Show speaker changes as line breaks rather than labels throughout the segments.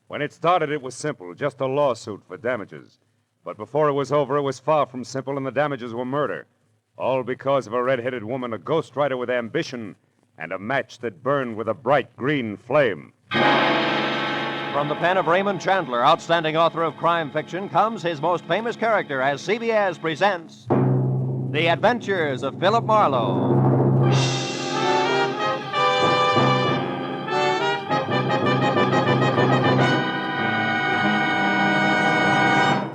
When it started, it was simple, just a lawsuit for damages. But before it was over, it was far from simple, and the damages were murder. All because of a red-headed woman, a ghostwriter with ambition, and a match that burned with a bright green flame.
From the pen of Raymond Chandler, outstanding author of crime fiction, comes his most famous character as CBS presents The Adventures of Philip Marlowe.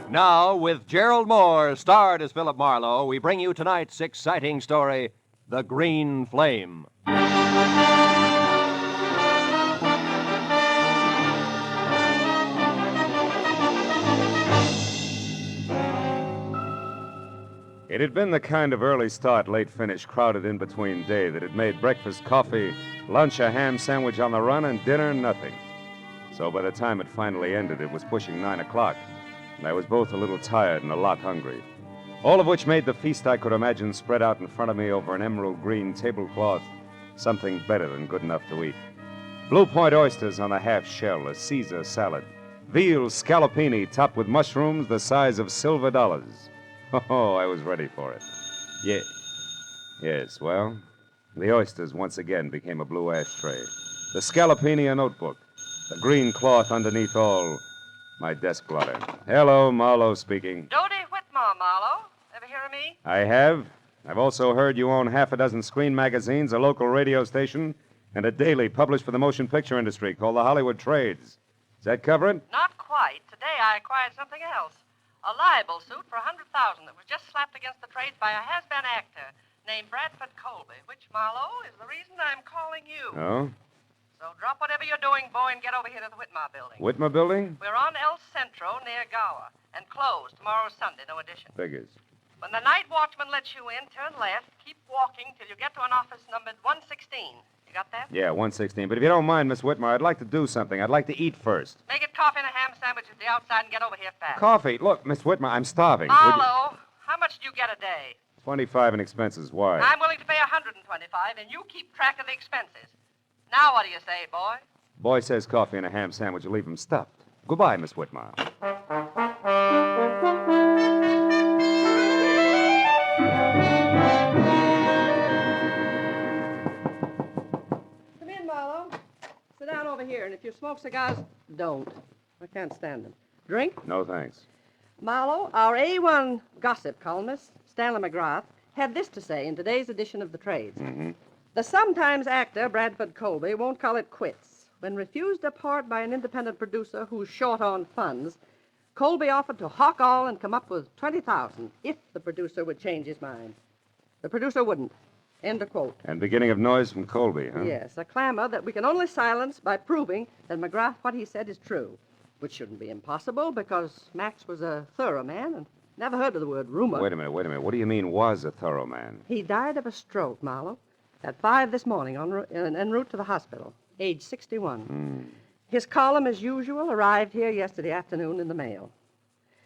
Now, with Gerald Moore starred as Philip Marlowe, we bring you tonight's exciting story, The Green Flame.
It had been the kind of early start, late finish crowded in between day that had made breakfast coffee, lunch a ham sandwich on the run, and dinner nothing. So by the time it finally ended, it was pushing 9 o'clock, and I was both a little tired and a lot hungry. All of which made the feast I could imagine spread out in front of me over an emerald green tablecloth something better than good enough to eat. Blue Point oysters on a half shell, a Caesar salad, veal scallopini topped with mushrooms the size of silver dollars. Oh, I was ready for it. Yes, well, the oysters once again became a blue ashtray. The scallopini a notebook. The green cloth underneath all, my desk blotter. Hello, Marlowe speaking.
Dodie Whitmore, Marlowe. Ever hear of me?
I have. I've also heard you own half a dozen screen magazines, a local radio station, and a daily published for the motion picture industry called the Hollywood Trades. Does that cover it?
Not quite. Today I acquired something else. A libel suit for $100,000 that was just slapped against the trades by a has-been actor named Bradford Colby, which, Marlowe, is the reason I'm calling you.
Oh?
So drop whatever you're doing, boy, and get over here to the Whitmore building.
Whitmore building?
We're on El Centro near Gower, and closed tomorrow's Sunday, no addition.
Figures.
When the night watchman lets you in, turn left, keep walking till you get to an office numbered 116. You got that?
Yeah, 116. But if you don't mind, Miss Whitmore, I'd like to do something. I'd like to eat first.
Make it coffee and a ham sandwich at the outside and get over here fast.
Coffee? Look, Miss Whitmore, I'm starving.
Marlowe, how much do you get a day?
25 in expenses. Why?
I'm willing to pay 125, and you keep track of the expenses. Now what do you say, boy?
Boy says coffee and a ham sandwich will leave him stuffed. Goodbye, Miss Whitmore.
Come in, Marlowe. Sit down over here, and if you smoke cigars, don't. I can't stand them. Drink?
No, thanks.
Marlowe, our A1 gossip columnist, Stanley McGrath, had this to say in today's edition of the Trades.
Mm-hmm.
The sometimes actor, Bradford Colby, won't call it quits. When refused a part by an independent producer who's short on funds, Colby offered to hawk all and come up with $20,000 if the producer would change his mind. The producer wouldn't. End of quote.
And beginning of noise from Colby, huh?
Yes, a clamor that we can only silence by proving that McGrath, what he said, is true, which shouldn't be impossible because Max was a thorough man and never heard of the word rumor.
Wait a minute. What do you mean was a thorough man?
He died of a stroke, Marlowe, at 5 this morning en route to the hospital, age 61. His column, as usual, arrived here yesterday afternoon in the mail.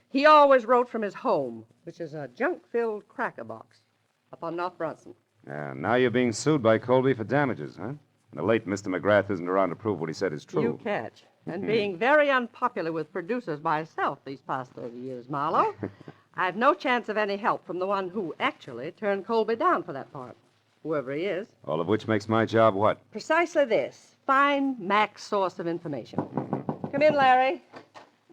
He always wrote from his home, which is a junk-filled cracker box up on North Brunson.
Yeah, now you're being sued by Colby for damages, huh? The late Mr. McGrath isn't around to prove what he said is true.
You catch. And being very unpopular with producers myself these past 30 years, Marlowe, I've no chance of any help from the one who actually turned Colby down for that part, whoever he is.
All of which makes my job what?
Precisely this. Find Mac's source of information. Come in, Larry.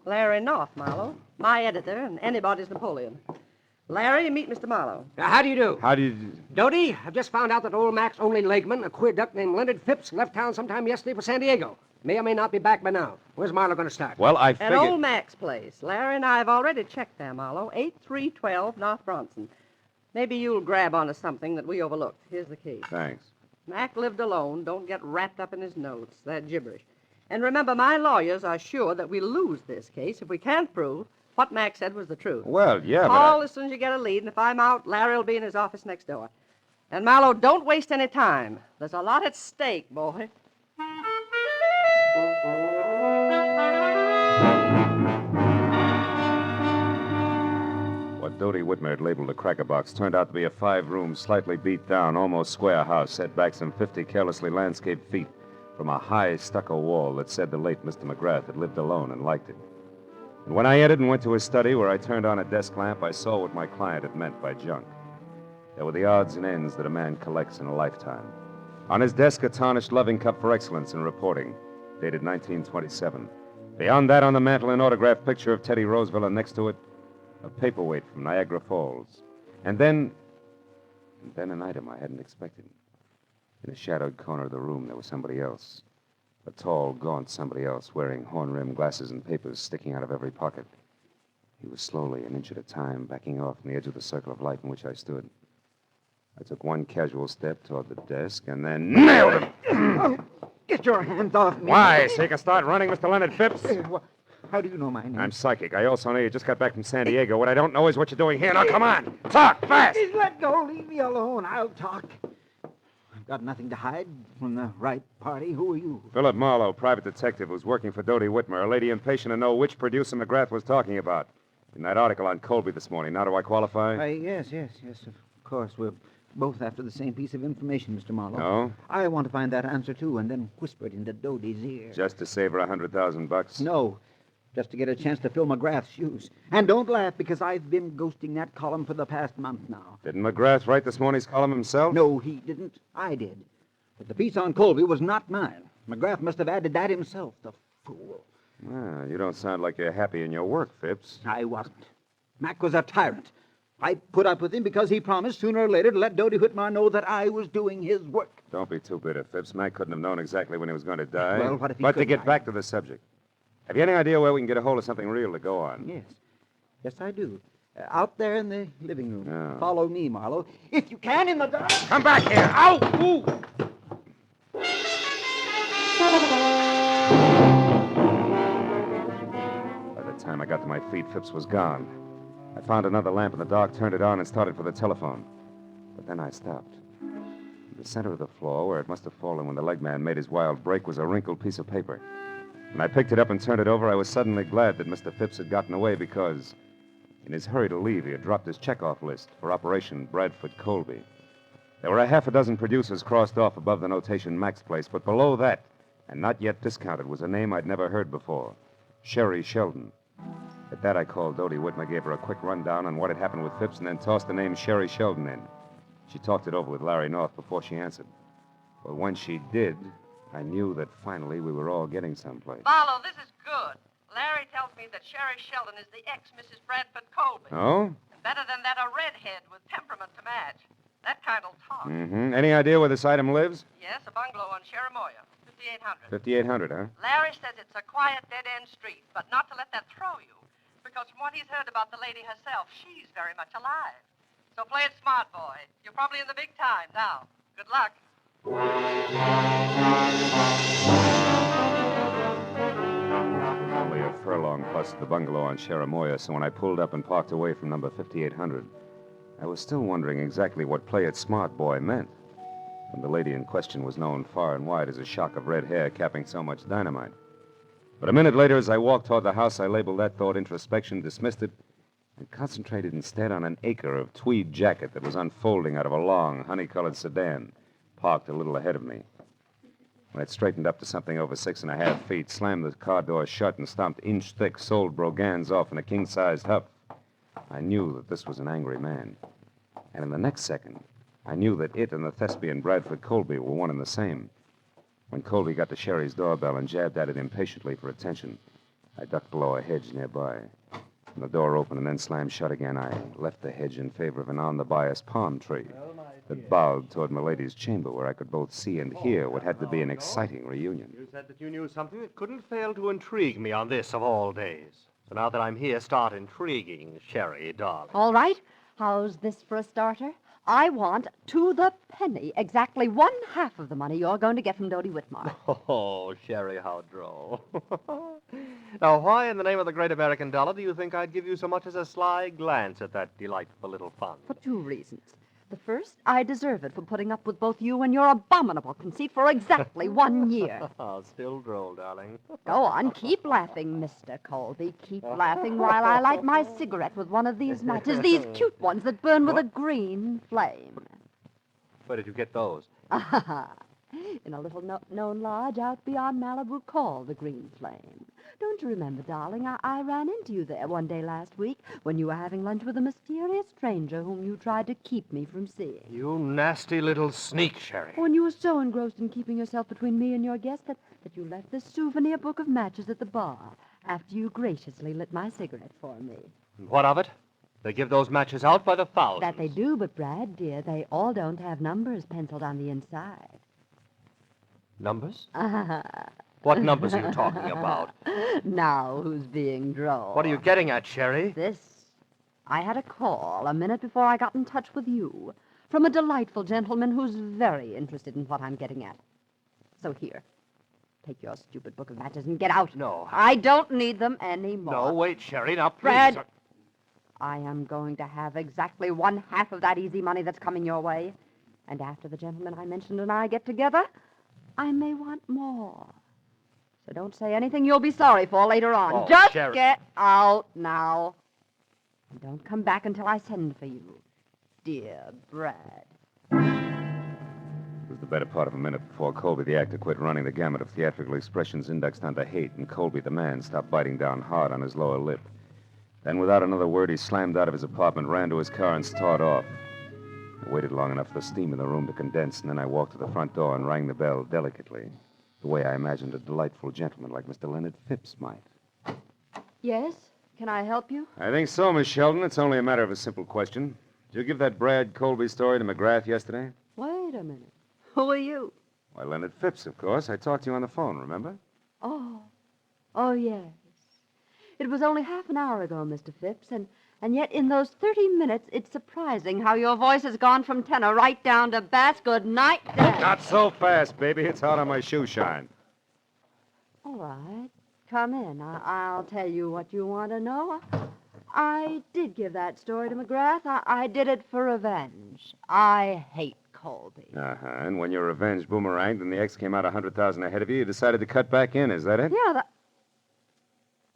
Larry North, Marlowe. My editor and anybody's Napoleon. Larry, meet Mr. Marlowe.
How do you do?
How do you...
Dodie, I've just found out that old Mac's only legman, a queer duck named Leonard Phipps, left town sometime yesterday for San Diego. May or may not be back by now. Where's Marlowe going to start?
Well, I
At
figured...
old Mac's place. Larry and I have already checked there, Marlowe. 8312 North Bronson. Maybe you'll grab onto something that we overlooked. Here's the key.
Thanks.
Mac lived alone. Don't get wrapped up in his notes. They're gibberish. And remember, my lawyers are sure that we'll lose this case if we can't prove what Mac said was the truth.
Well, yeah,
Call as soon as you get a lead, and if I'm out, Larry will be in his office next door. And, Marlowe, don't waste any time. There's a lot at stake, boy.
What Dodie Whitmer had labeled a cracker box turned out to be a 5-room, slightly beat-down, almost square house set back some 50 carelessly landscaped feet from a high stucco wall that said the late Mr. McGrath had lived alone and liked it. And when I entered and went to his study where I turned on a desk lamp, I saw what my client had meant by junk. There were the odds and ends that a man collects in a lifetime. On his desk, a tarnished loving cup for excellence in reporting, dated 1927. Beyond that, on the mantel, an autographed picture of Teddy Roosevelt, and next to it, a paperweight from Niagara Falls. And then an item I hadn't expected. In a shadowed corner of the room, there was somebody else. A tall, gaunt somebody else, wearing horn-rimmed glasses and papers sticking out of every pocket. He was slowly, an inch at a time, backing off from the edge of the circle of light in which I stood. I took one casual step toward the desk and then nailed him.
Get your hands off me.
Why? So you can start running, Mr. Leonard Phipps?
How do you know my name?
I'm psychic. I also know you just got back from San Diego. What I don't know is what you're doing here. Now, come on. Talk, fast.
Please let go. Leave me alone. I'll talk. I've got nothing to hide from the right party. Who are you?
Philip Marlowe, private detective who's working for Dodie Whitmer, a lady impatient to know which producer McGrath was talking about. In that article on Colby this morning. Now, do I qualify?
Yes, of course. We're both after the same piece of information, Mr. Marlowe.
Oh?
I want to find that answer, too, and then whisper it into Dodie's ear.
Just to save her $100,000?
No, just to get a chance to fill McGrath's shoes. And don't laugh, because I've been ghosting that column for the past month now.
Didn't McGrath write this morning's column himself?
No, he didn't. I did. But the piece on Colby was not mine. McGrath must have added that himself, the fool.
Ah, you don't sound like you're happy in your work, Phipps.
I wasn't. Mac was a tyrant. I put up with him because he promised sooner or later to let Dodie Whitmore know that I was doing his work.
Don't be too bitter, Phipps. Mac couldn't have known exactly when he was going to die.
Well, what if he
But to
could?
get back to the subject, have you any idea where we can get a hold of something real to go on?
Yes, I do. Out there in the living room.
Yeah.
Follow me, Marlowe. If you can, in the dark.
Come back here! Ow! Ooh! By the time I got to my feet, Phipps was gone. I found another lamp in the dark, turned it on, and started for the telephone. But then I stopped. In the center of the floor, where it must have fallen when the leg man made his wild break, was a wrinkled piece of paper. When I picked it up and turned it over, I was suddenly glad that Mr. Phipps had gotten away because, in his hurry to leave, he had dropped his checkoff list for Operation Bradford Colby. There were a half a dozen producers crossed off above the notation Mac's Place, but below that, and not yet discounted, was a name I'd never heard before, Sherry Sheldon. At that, I called Dodie Whitmer, gave her a quick rundown on what had happened with Phipps, and then tossed the name Sherry Sheldon in. She talked it over with Larry North before she answered. But when she did, I knew that finally we were all getting someplace.
Marlowe, this is good. Larry tells me that Sherry Sheldon is the ex-Mrs. Bradford Colby.
Oh?
And better than that, a redhead with temperament to match. That kind'll talk.
Mm-hmm. Any idea where this item lives?
Yes, a bungalow on Cherimoya, 5800.
5800, huh?
Larry says it's a quiet, dead-end street, but not to let that throw you. Because from what he's heard about the lady herself, she's very much alive. So play it smart, boy. You're probably in the big time now. Good luck.
Only a furlong plus the bungalow on Cherimoya, so when I pulled up and parked away from number 5800, I was still wondering exactly what play it smart, boy meant. When the lady in question was known far and wide as a shock of red hair capping so much dynamite. But a minute later, as I walked toward the house, I labeled that thought introspection, dismissed it, and concentrated instead on an acre of tweed jacket that was unfolding out of a long, honey-colored sedan, parked a little ahead of me. When it straightened up to something over 6.5 feet, slammed the car door shut, and stomped inch-thick soled brogans off in a king-sized huff, I knew that this was an angry man. And in the next second, I knew that it and the thespian Bradford Colby were one and the same. When Colby got to Sherry's doorbell and jabbed at it impatiently for attention, I ducked below a hedge nearby. When the door opened and then slammed shut again, I left the hedge in favor of an on-the-bias palm tree that bowed toward Milady's chamber, where I could both see and hear what had to be an exciting reunion.
You said that you knew something that couldn't fail to intrigue me on this of all days. So now that I'm here, start intriguing, Sherry, darling.
All right. How's this for a starter? I want, to the penny, exactly 1/2 of the money you're going to get from Dodie Whitmore.
Oh, Sherry, how droll. Now, why in the name of the great American dollar do you think I'd give you so much as a sly glance at that delightful little fund?
For 2 reasons. The first, I deserve it for putting up with both you and your abominable conceit for exactly 1 year.
Still droll, darling.
Go on, keep laughing, Mr. Colby. Keep laughing while I light my cigarette with one of these matches, these cute ones that burn with a green flame.
Where did you get those?
In a little known lodge out beyond Malibu called the Green Flame. Don't you remember, darling? I ran into you there one day last week when you were having lunch with a mysterious stranger whom you tried to keep me from seeing.
You nasty little sneak, Sherry.
When you were so engrossed in keeping yourself between me and your guest that you left this souvenir book of matches at the bar after you graciously lit my cigarette for me.
What of it? They give those matches out by the thousands.
That they do, but, Brad, dear, they all don't have numbers penciled on the inside.
Numbers? What numbers are you talking about?
Now who's being droll?
What are you getting at, Sherry?
This. I had a call a minute before I got in touch with you from a delightful gentleman who's very interested in what I'm getting at. So here, take your stupid book of matches and get out.
No.
I don't need them anymore.
No, wait, Sherry. Now, please.
Brad, I am going to have exactly 1/2 of that easy money that's coming your way. And after the gentleman I mentioned and I get together, I may want more. So don't say anything you'll be sorry for later on.
Oh,
Just
Sherry.
get out now. And don't come back until I send for you. Dear Brad.
It was the better part of a minute before Colby the actor quit running the gamut of theatrical expressions indexed onto hate, and Colby the man stopped biting down hard on his lower lip. Then, without another word, he slammed out of his apartment, ran to his car, and started off. I waited long enough for the steam in the room to condense, and then I walked to the front door and rang the bell delicately, the way I imagined a delightful gentleman like Mr. Leonard Phipps might.
Yes? Can I help you?
I think so, Miss Sheldon. It's only a matter of a simple question. Did you give that Brad Colby story to McGrath yesterday?
Wait a minute. Who are you?
Why, Leonard Phipps, of course. I talked to you on the phone, remember?
Oh, yes. It was only half an hour ago, Mr. Phipps, and yet in those 30 minutes, it's surprising how your voice has gone from tenor right down to bass. Good night, Dad.
Not so fast, baby. It's hard on my shoe shine.
All right. Come in. I'll tell you what you want to know. I did give that story to McGrath. I did it for revenge. I hate Colby.
Uh-huh. And when your revenge boomeranged and the ex came out 100,000 ahead of you, you decided to cut back in. Is that it?
Yeah,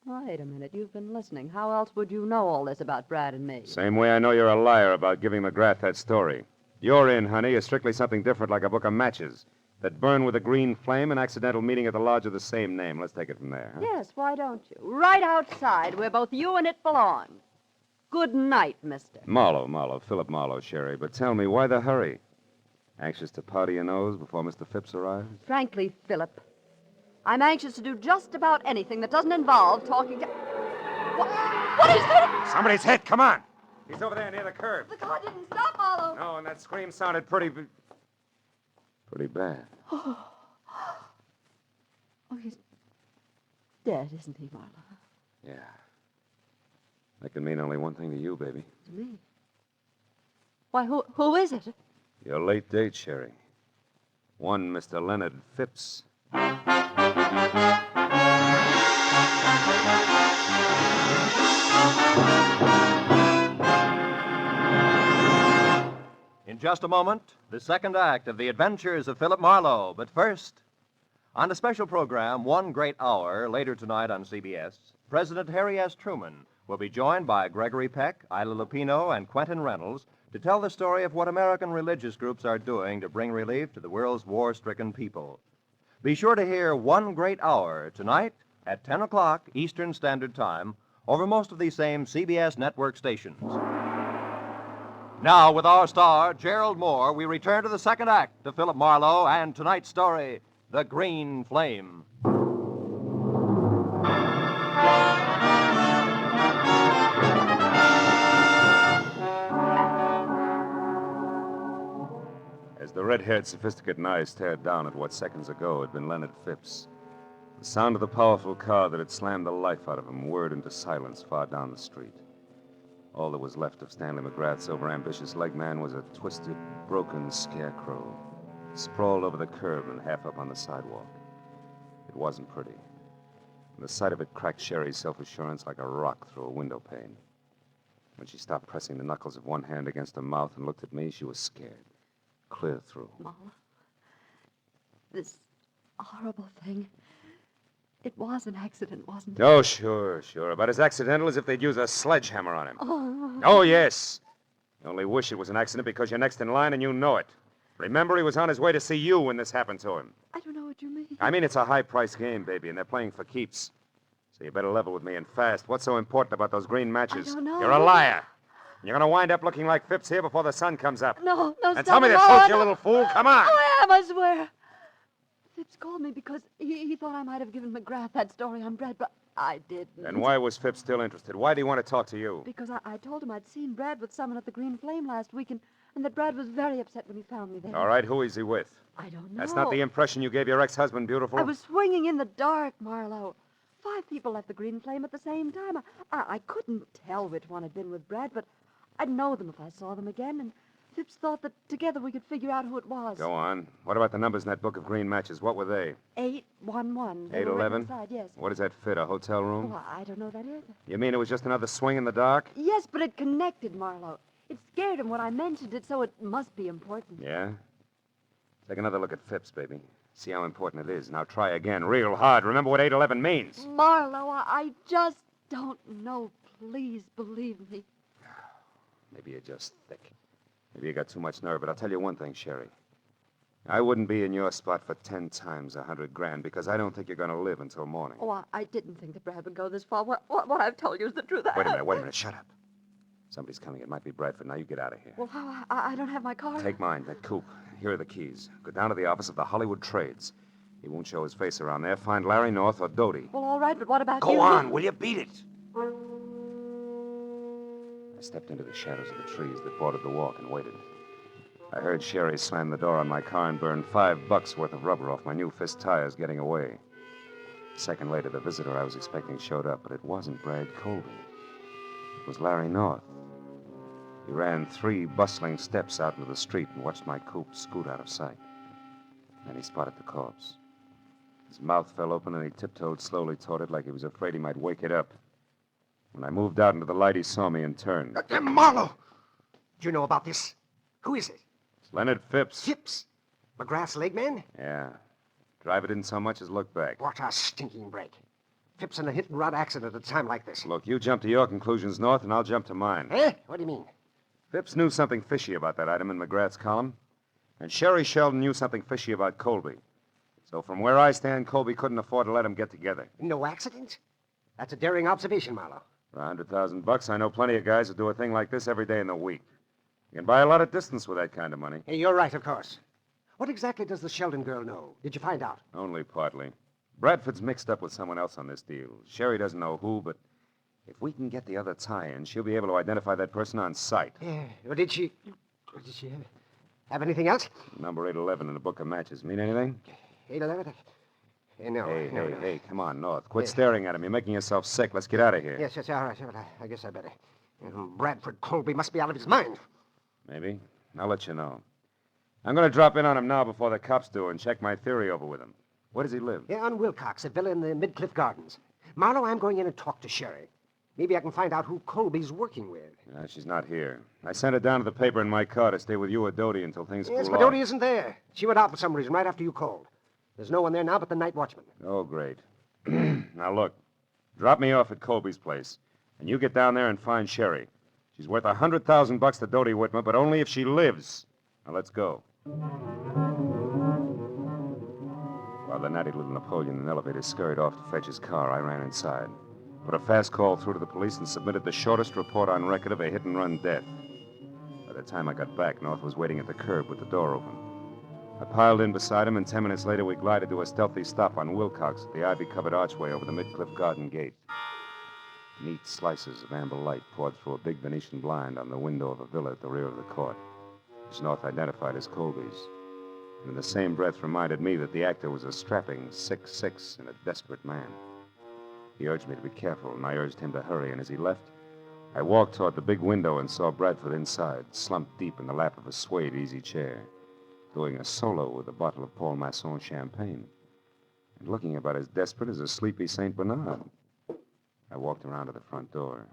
Wait a minute. You've been listening. How else would you know all this about Brad and me?
Same way I know you're a liar about giving McGrath that story. Your in, honey, is strictly something different, like a book of matches that burn with a green flame, an accidental meeting at the lodge of the same name. Let's take it from there, huh?
Yes, why don't you? Right outside, where both you and it belong. Good night, mister.
Marlowe, Philip Marlowe, Sherry. But tell me, why the hurry? Anxious to powder your nose before Mr. Phipps arrives?
Frankly, Philip, I'm anxious to do just about anything that doesn't involve talking to... What is that?
Somebody's hit. Come on. He's over there near the curb.
The car didn't stop, Marlowe.
No, and that scream sounded pretty bad.
Oh, he's dead, isn't he, Marlowe?
Yeah. That can mean only one thing to you, baby.
To me. Why, who is it?
Your late date, Sherry. One Mr. Leonard Phipps.
In just a moment, the second act of The Adventures of Philip Marlowe. But first, on a special program, One Great Hour, later tonight on CBS, President Harry S. Truman will be joined by Gregory Peck, Ila Lupino, and Quentin Reynolds to tell the story of what American religious groups are doing to bring relief to the world's war-stricken people. Be sure to hear One Great Hour tonight at 10 o'clock Eastern Standard Time over most of these same CBS network stations. Now, with our star, Gerald Moore, we return to the second act of Philip Marlowe and tonight's story, The Green Flame.
As the red-haired, sophisticated eyes stared down at what seconds ago had been Leonard Phipps, the sound of the powerful car that had slammed the life out of him whirred into silence far down the street. All that was left of Stanley McGrath's overambitious leg man was a twisted, broken scarecrow, sprawled over the curb and half up on the sidewalk. It wasn't pretty. And the sight of it cracked Sherry's self-assurance like a rock through a window pane. When she stopped pressing the knuckles of one hand against her mouth and looked at me, she was scared. Clear through.
Marlowe, this horrible thing, it was an accident, wasn't it?
Oh, sure. About as accidental as if they'd use a sledgehammer on him.
Oh,
Oh, yes. You only wish it was an accident because you're next in line and you know it. Remember, he was on his way to see you when this happened to him.
I don't know what you mean.
I mean, it's a high-priced game, baby, and they're playing for keeps. So you better level with me and fast. What's so important about those green matches?
I don't know.
You're a liar. You're going to wind up looking like Phipps here before the sun comes up.
No,
And
stop
tell me
it.
the
No,
truth, you
no.
little fool. Come on.
Oh, I am, I swear. Phipps called me because he thought I might have given McGrath that story on Brad, but I didn't.
And why was Phipps still interested? Why did he want to talk to you?
Because I told him I'd seen Brad with someone at the Green Flame last week, and that Brad was very upset when he found me there.
All right, who is he with?
I don't know.
That's not the impression you gave your ex-husband, beautiful.
I was swinging in the dark, Marlowe. 5 people left the Green Flame at the same time. I couldn't tell which one had been with Brad, but I'd know them if I saw them again, and Phipps thought that together we could figure out who it was.
Go on. What about the numbers in that book of green matches? What were they?
811. They were written
811?
inside, yes.
What does that fit, a hotel room?
Oh, I don't know that either.
You mean it was just another swing in the dark?
Yes, but it connected, Marlowe. It scared him when I mentioned it, so it must be important.
Yeah? Take another look at Phipps, baby. See how important it is. Now try again, real hard. Remember what 811 means.
Marlowe, I just don't know. Please believe me.
Maybe you're just thick. Maybe you got too much nerve, but I'll tell you one thing, Sherry. I wouldn't be in your spot for 10 times $100,000 because I don't think you're going to live until morning.
Oh, I didn't think that Brad would go this far. What I've told you is the truth.
Wait a minute. Shut up. Somebody's coming. It might be Bradford. Now you get out of here.
Well, how? I don't have my car.
Take mine, that coupe. Here are the keys. Go down to the office of the Hollywood Trades. He won't show his face around there. Find Larry North or Doty.
Well, all right, but what about you?
Go on, will you? Beat it. I stepped into the shadows of the trees that bordered the walk and waited. I heard Sherry slam the door on my car and burn $5 worth of rubber off my new fist tires getting away. A second later, the visitor I was expecting showed up, but it wasn't Brad Colby. It was Larry North. He ran 3 bustling steps out into the street and watched my coupe scoot out of sight. Then he spotted the corpse. His mouth fell open and he tiptoed slowly toward it like he was afraid he might wake it up. When I moved out into the light, he saw me and turned.
Marlowe! Do you know about this? Who is it?
It's Leonard Phipps.
Phipps? McGrath's leg man?
Yeah. Driver didn't so much as look back.
What a stinking break. Phipps in a hit-and-run accident at a time like this.
Look, you jump to your conclusions, North, and I'll jump to mine.
Eh? What do you mean?
Phipps knew something fishy about that item in McGrath's column, and Sherry Sheldon knew something fishy about Colby. So from where I stand, Colby couldn't afford to let them get together.
No accident? That's a daring observation, Marlowe.
For $100,000, I know plenty of guys who do a thing like this every day in the week. You can buy a lot of distance with that kind of money.
Hey, you're right, of course. What exactly does the Sheldon girl know? Did you find out?
Only partly. Bradford's mixed up with someone else on this deal. Sherry doesn't know who, but if we can get the other tie-in, she'll be able to identify that person on sight.
Yeah. Well, did she have anything else?
Number 811 in the book of matches. Mean anything?
811? No.
Hey,
no,
hey,
no.
hey, come on, North. Quit
Yeah.
staring at him. You're making yourself sick. Let's get out of here.
Yes, all right. I guess I better. Bradford Colby must be out of his mind.
Maybe. I'll let you know. I'm going to drop in on him now before the cops do and check my theory over with him. Where does he live?
Yeah, on Wilcox, a villa in the Midcliff Gardens. Marlowe, I'm going in and talk to Sherry. Maybe I can find out who Colby's working with.
She's not here. I sent her down to the paper in my car to stay with you or Doty until things
Yes,
cool
but
off.
Doty isn't there. She went out for some reason right after you called. There's no one there now but the night watchman.
Oh, great. Now, look. Drop me off at Colby's place, and you get down there and find Sherry. She's worth $100,000 to Doty Whitmer, but only if she lives. Now, let's go. While the natty little Napoleon in the elevator scurried off to fetch his car, I ran inside, put a fast call through to the police, and submitted the shortest report on record of a hit-and-run death. By the time I got back, North was waiting at the curb with the door open. I piled in beside him, and 10 minutes later, we glided to a stealthy stop on Wilcox at the ivy-covered archway over the Midcliff Garden gate. Neat slices of amber light poured through a big Venetian blind on the window of a villa at the rear of the court, which North identified as Colby's. And in the same breath reminded me that the actor was a strapping 6'6" and a desperate man. He urged me to be careful, and I urged him to hurry, and as he left, I walked toward the big window and saw Bradford inside, slumped deep in the lap of a suede easy chair, doing a solo with a bottle of Paul Masson champagne, and looking about as desperate as a sleepy St. Bernard. I walked around to the front door,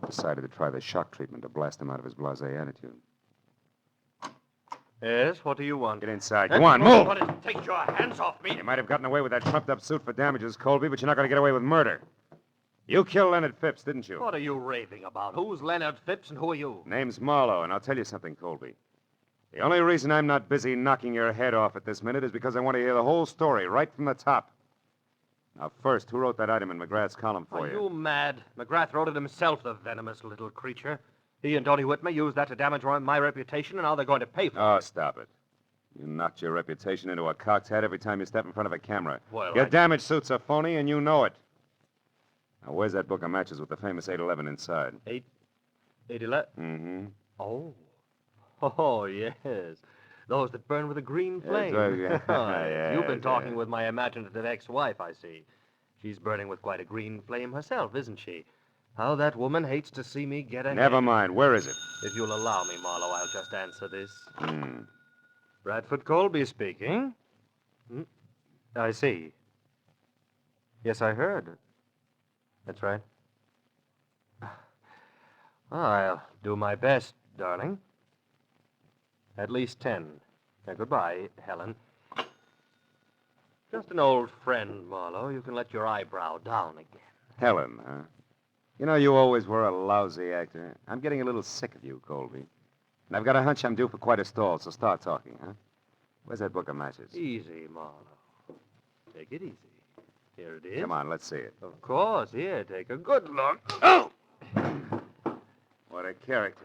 decided to try the shock treatment to blast him out of his blasé attitude.
Yes, what do you want?
Get inside. Go on, move!
Take your hands off me.
You might have gotten away with that trumped-up suit for damages, Colby, but you're not going to get away with murder. You killed Leonard Phipps, didn't you?
What are you raving about? Who's Leonard Phipps and who are you?
Name's Marlowe, and I'll tell you something, Colby. The only reason I'm not busy knocking your head off at this minute is because I want to hear the whole story right from the top. Now, first, who wrote that item in McGrath's column for
Are you mad? McGrath wrote it himself, the venomous little creature. He and Dodie Whitmer used that to damage my reputation, and now they're going to pay for it.
Oh, stop it. You knocked your reputation into a cocked hat every time you step in front of a camera.
Well,
Your damage suit's a phony, and you know it. Now, where's that book of matches with the famous 811 inside?
811?
Mm-hmm.
Oh. Oh, yes. Those that burn with a green flame.
right.
Yes, You've been
Yes,
talking
yes.
with my imaginative ex-wife, I see. She's burning with quite a green flame herself, isn't she? How that woman hates to see me get ahead.
Never mind. Where is it?
If you'll allow me, Marlowe, I'll just answer this.
Hmm.
Bradford Colby speaking. I see. Yes, I heard. That's right. I'll do my best, darling. At least 10. Now, goodbye, Helen. Just an old friend, Marlowe. You can let your eyebrow down again.
Helen, huh? You know, you always were a lousy actor. I'm getting a little sick of you, Colby. And I've got a hunch I'm due for quite a stall, so start talking, huh? Where's that book of matches?
Easy, Marlowe. Take it easy. Here it is.
Come on, let's see it.
Of course. Here, take a good look. Oh!
What a character.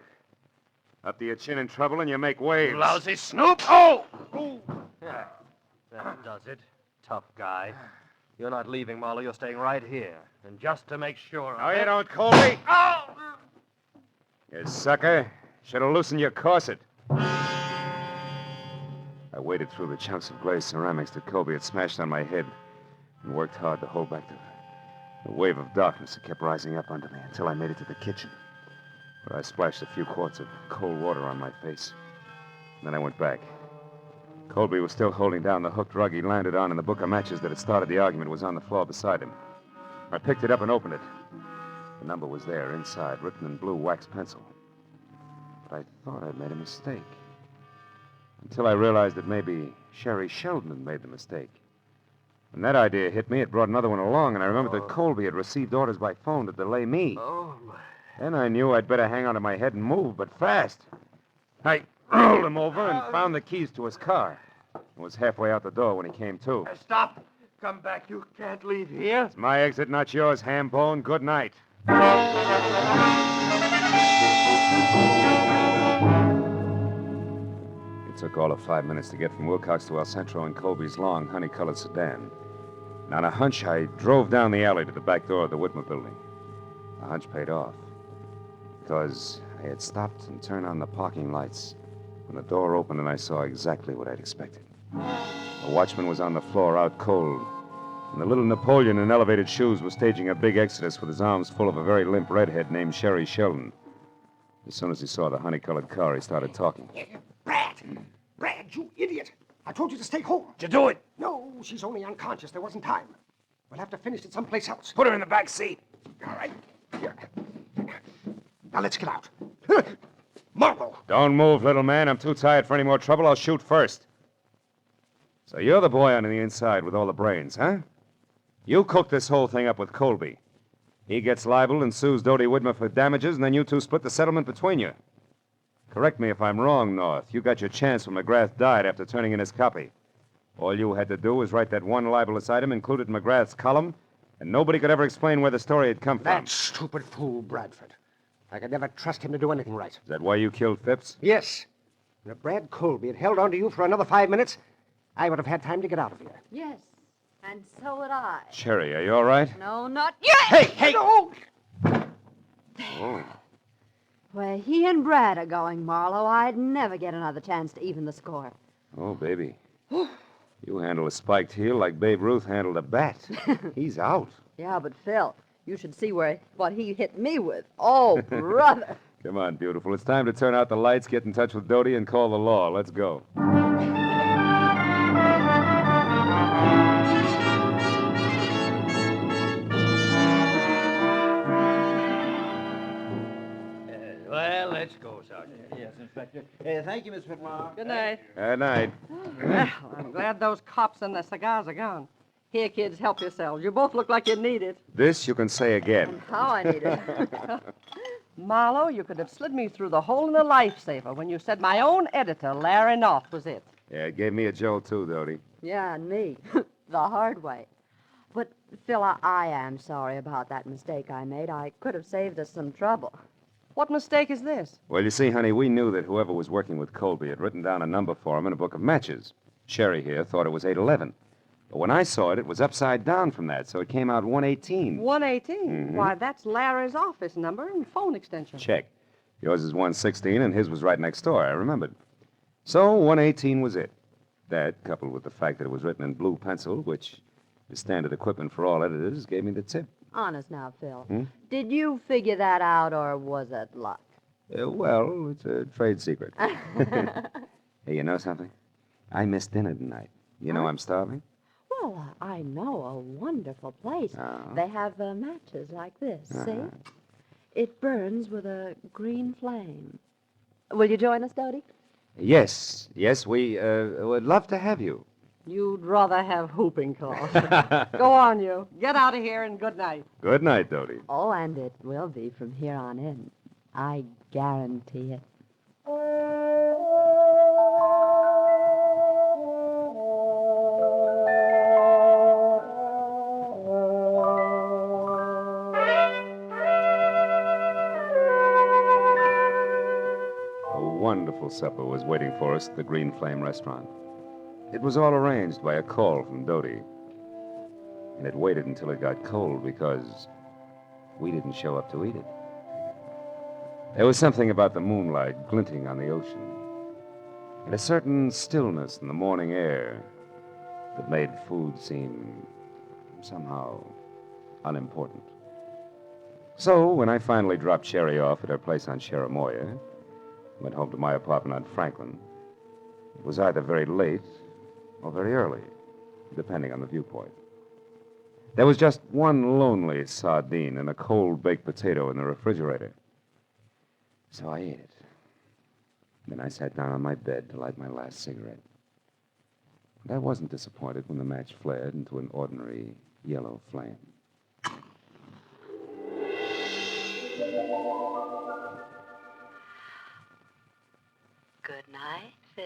Up to your chin in trouble and you make waves.
Lousy snoop! Oh! Yeah, that does it. Tough guy. You're not leaving, Marlowe. You're staying right here. And just to make sure...
No, you don't, Colby.
Oh!
You sucker. Should have loosened your corset. I waded through the chunks of glazed ceramics that Colby had smashed on my head and worked hard to hold back the wave of darkness that kept rising up under me until I made it to the kitchen, where I splashed a few quarts of cold water on my face. Then I went back. Colby was still holding down the hooked rug he landed on, and the book of matches that had started the argument was on the floor beside him. I picked it up and opened it. The number was there, inside, written in blue wax pencil. But I thought I'd made a mistake. Until I realized that maybe Sherry Sheldon had made the mistake. When that idea hit me, it brought another one along, and I remembered that Colby had received orders by phone to delay me.
Oh, my...
Then I knew I'd better hang onto my head and move, but fast. I rolled him over and found the keys to his car. I was halfway out the door when he came to.
Stop! Come back. You can't leave here.
It's my exit, not yours, ham-bone. Good night. It took all of 5 minutes to get from Wilcox to El Centro in Colby's long, honey-colored sedan. And on a hunch, I drove down the alley to the back door of the Whitmer building. The hunch paid off, because I had stopped and turned on the parking lights when the door opened and I saw exactly what I'd expected. The watchman was on the floor, out cold, and the little Napoleon in elevated shoes was staging a big exodus with his arms full of a very limp redhead named Sherry Sheldon. As soon as he saw the honey-colored car, he started talking.
Brad, you idiot. I told you to stay home.
Did you do it?
No, she's only unconscious. There wasn't time. We'll have to finish it someplace else.
Put her in the back seat.
All right. Here. Now let's get out. Marlowe.
Don't move, little man. I'm too tired for any more trouble. I'll shoot first. So you're the boy on the inside with all the brains, huh? You cooked this whole thing up with Colby. He gets libeled and sues Dodie Whitmer for damages, and then you two split the settlement between you. Correct me if I'm wrong, North. You got your chance when McGrath died after turning in his copy. All you had to do was write that one libelous item included in McGrath's column, and nobody could ever explain where the story had come from.
That stupid fool, Bradford. I could never trust him to do anything right.
Is that why you killed Phipps?
Yes. And if Brad Colby had held on to you for another 5 minutes, I would have had time to get out of here.
Yes, and so would I.
Cherry, are you all right?
No, not yet.
Hey! No!
Oh.
Where he and Brad are going, Marlowe, I'd never get another chance to even the score.
Oh, baby. You handle a spiked heel like Babe Ruth handled a bat. He's out.
Yeah, but Phil, you should see what he hit me with. Oh, brother.
Come on, beautiful. It's time to turn out the lights, get in touch with Dodie, and call the law. Let's go.
Well, let's go, Sergeant.
Yes, Inspector. Thank you, Miss Whitmore.
Good night.
Good night.
Well, I'm glad those cops and the cigars are gone. Here, kids, help yourselves. You both look like you need it.
This you can say again.
And how I need it.
Marlowe, you could have slid me through the hole in a lifesaver when you said my own editor, Larry Knopf, was it.
Yeah, it gave me a jolt, too, Dodie.
Yeah, and me. The hard way. But, Phil, I am sorry about that mistake I made. I could have saved us some trouble.
What mistake is this?
Well, you see, honey, we knew that whoever was working with Colby had written down a number for him in a book of matches. Sherry here thought it was 811. But when I saw it, it was upside down from that, so it came out 118.
118?
Mhm.
Why, that's Larry's office number and phone extension.
Check. Yours is 116, and his was right next door. I remembered. So 118 was it. That, coupled with the fact that it was written in blue pencil, which is standard equipment for all editors, gave me the tip.
Honest now, Phil.
Hmm?
Did you figure that out, or was it luck?
Well, it's a trade secret. Hey, you know something? I missed dinner tonight. You know I'm starving?
Well, I know a wonderful place.
Oh.
They have matches like this,
Uh-huh.
see? It burns with a green flame. Will you join us, Dodie?
Yes, we would love to have you.
You'd rather have whooping cough. Go on, you. Get out of here and good night.
Good night, Dodie.
Oh, and it will be from here on in. I guarantee it.
A wonderful supper was waiting for us at the Green Flame restaurant. It was all arranged by a call from Dodie. And it waited until it got cold because we didn't show up to eat it. There was something about the moonlight glinting on the ocean, and a certain stillness in the morning air that made food seem somehow unimportant. So, when I finally dropped Sherry off at her place on Cherimoya, went home to my apartment on Franklin, it was either very late or very early, depending on the viewpoint. There was just one lonely sardine and a cold baked potato in the refrigerator. So I ate it. Then I sat down on my bed to light my last cigarette. And I wasn't disappointed when the match flared into an ordinary yellow flame.
Good night, Phil.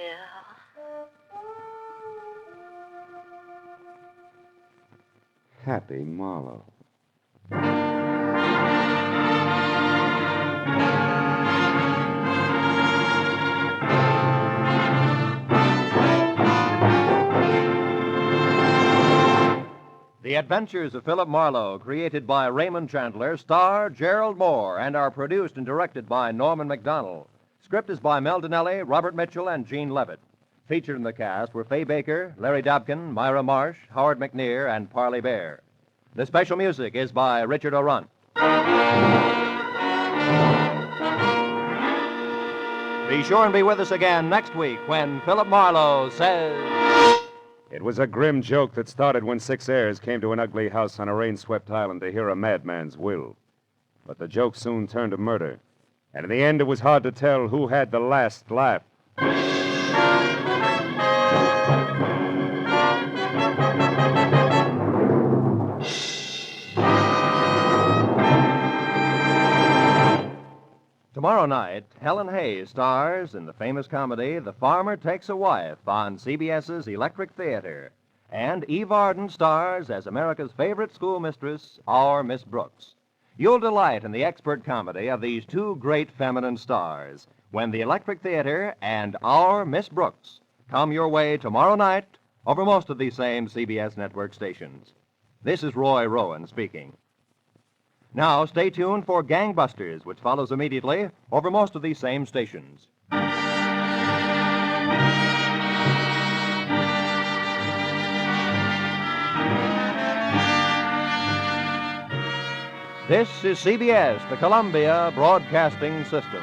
Happy Marlowe.
The Adventures of Philip Marlowe, created by Raymond Chandler, star Gerald Moore, and are produced and directed by Norman McDonald. Script is by Mel Donnelly, Robert Mitchell, and Gene Levitt. Featured in the cast were Fay Baker, Larry Dobkin, Myra Marsh, Howard McNear, and Parley Bear. The special music is by Richard O'Runt. Be sure and be with us again next week when Philip Marlowe says...
It was a grim joke that started when 6 heirs came to an ugly house on a rain-swept island to hear a madman's will. But the joke soon turned to murder, and in the end it was hard to tell who had the last laugh.
Tomorrow night, Helen Hayes stars in the famous comedy The Farmer Takes a Wife on CBS's Electric Theater. And Eve Arden stars as America's favorite schoolmistress, our Miss Brooks. You'll delight in the expert comedy of these two great feminine stars when the Electric Theater and our Miss Brooks come your way tomorrow night over most of these same CBS network stations. This is Roy Rowan speaking. Now, stay tuned for Gangbusters, which follows immediately over most of these same stations. This is CBS, the Columbia Broadcasting System.